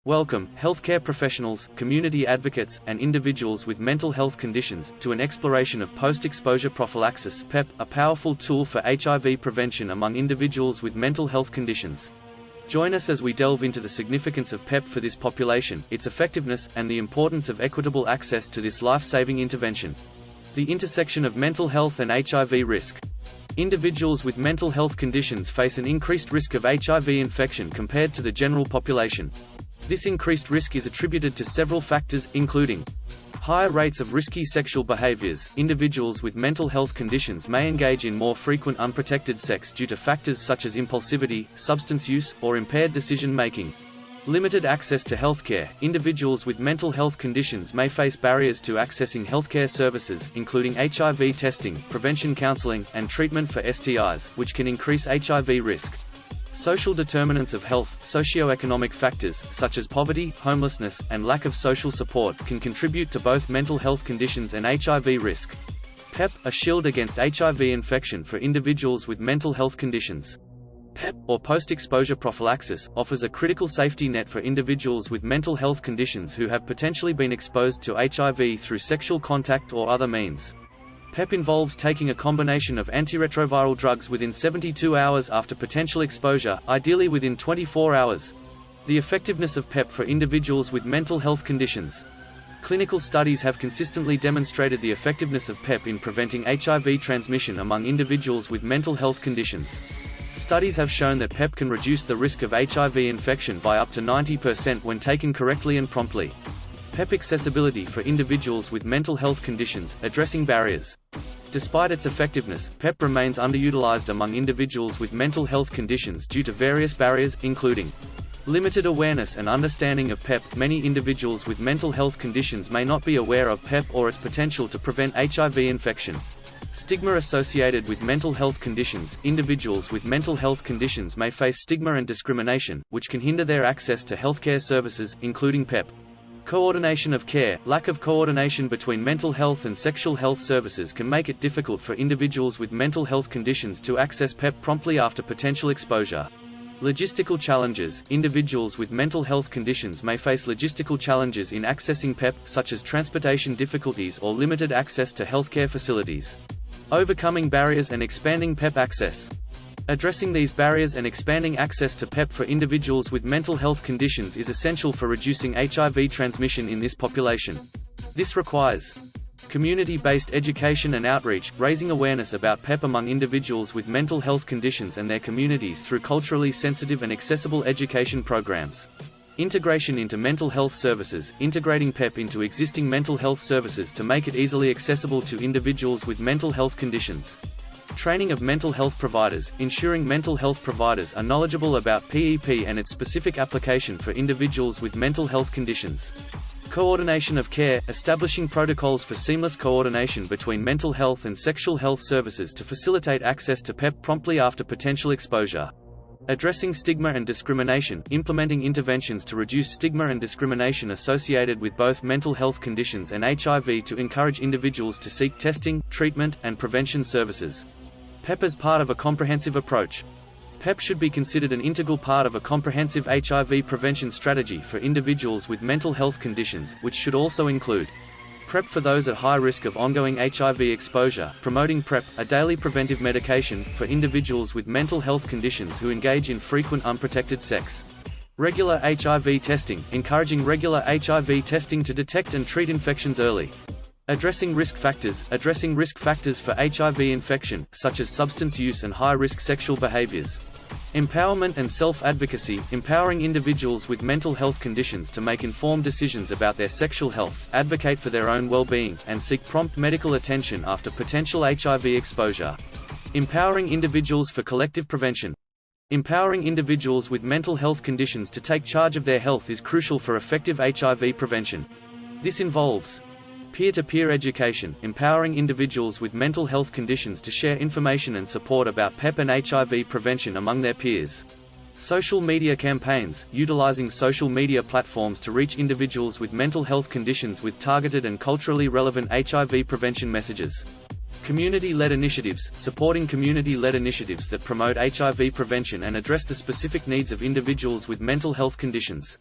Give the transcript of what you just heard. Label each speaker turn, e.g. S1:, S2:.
S1: Welcome, healthcare professionals, community advocates, and individuals with mental health conditions, to an exploration of post-exposure prophylaxis (PEP), a powerful tool for HIV prevention among individuals with mental health conditions. Join us as we delve into the significance of PEP for this population, its effectiveness, and the importance of equitable access to this life-saving intervention. The intersection of mental health and HIV risk. Individuals with mental health conditions face an increased risk of HIV infection compared to the general population. This increased risk is attributed to several factors, including higher rates of risky sexual behaviors. Individuals with mental health conditions may engage in more frequent unprotected sex due to factors such as impulsivity, substance use, or impaired decision-making. Limited access to healthcare. Individuals with mental health conditions may face barriers to accessing healthcare services, including HIV testing, prevention counseling, and treatment for STIs, which can increase HIV risk. Social determinants of health. Socioeconomic factors, such as poverty, homelessness, and lack of social support, can contribute to both mental health conditions and HIV risk. PEP, a shield against HIV infection for individuals with mental health conditions. PEP, or post-exposure prophylaxis, offers a critical safety net for individuals with mental health conditions who have potentially been exposed to HIV through sexual contact or other means. PEP involves taking a combination of antiretroviral drugs within 72 hours after potential exposure, ideally within 24 hours. The effectiveness of PEP for individuals with mental health conditions. Clinical studies have consistently demonstrated the effectiveness of PEP in preventing HIV transmission among individuals with mental health conditions. Studies have shown that PEP can reduce the risk of HIV infection by up to 90% when taken correctly and promptly. PEP accessibility for individuals with mental health conditions, addressing barriers. Despite its effectiveness, PEP remains underutilized among individuals with mental health conditions due to various barriers, including limited awareness and understanding of PEP. Many individuals with mental health conditions may not be aware of PEP or its potential to prevent HIV infection. Stigma associated with mental health conditions. Individuals with mental health conditions may face stigma and discrimination, which can hinder their access to healthcare services, including PEP. Coordination of care. Lack of coordination between mental health and sexual health services can make it difficult for individuals with mental health conditions to access PEP promptly after potential exposure. Logistical challenges. Individuals with mental health conditions may face logistical challenges in accessing PEP, such as transportation difficulties or limited access to healthcare facilities. Overcoming barriers and expanding PEP access. Addressing these barriers and expanding access to PEP for individuals with mental health conditions is essential for reducing HIV transmission in this population. This requires community-based education and outreach, raising awareness about PEP among individuals with mental health conditions and their communities through culturally sensitive and accessible education programs. Integration into mental health services. Integrating PEP into existing mental health services to make it easily accessible to individuals with mental health conditions. Training of mental health providers. Ensuring mental health providers are knowledgeable about PEP and its specific application for individuals with mental health conditions. Coordination of care. Establishing protocols for seamless coordination between mental health and sexual health services to facilitate access to PEP promptly after potential exposure. Addressing stigma and discrimination. Implementing interventions to reduce stigma and discrimination associated with both mental health conditions and HIV to encourage individuals to seek testing, treatment, and prevention services. PEP as part of a comprehensive approach. PEP should be considered an integral part of a comprehensive HIV prevention strategy for individuals with mental health conditions, which should also include PrEP for those at high risk of ongoing HIV exposure. Promoting PrEP, a daily preventive medication, for individuals with mental health conditions who engage in frequent unprotected sex. Regular HIV testing, encouraging regular HIV testing to detect and treat infections early. Addressing risk factors for HIV infection, such as substance use and high-risk sexual behaviors. Empowerment and self-advocacy, empowering individuals with mental health conditions to make informed decisions about their sexual health, advocate for their own well-being, and seek prompt medical attention after potential HIV exposure. Empowering individuals for collective prevention. Empowering individuals with mental health conditions to take charge of their health is crucial for effective HIV prevention. This involves peer-to-peer education, empowering individuals with mental health conditions to share information and support about PEP and HIV prevention among their peers. Social media campaigns, utilizing social media platforms to reach individuals with mental health conditions with targeted and culturally relevant HIV prevention messages. Community-led initiatives, supporting community-led initiatives that promote HIV prevention and address the specific needs of individuals with mental health conditions.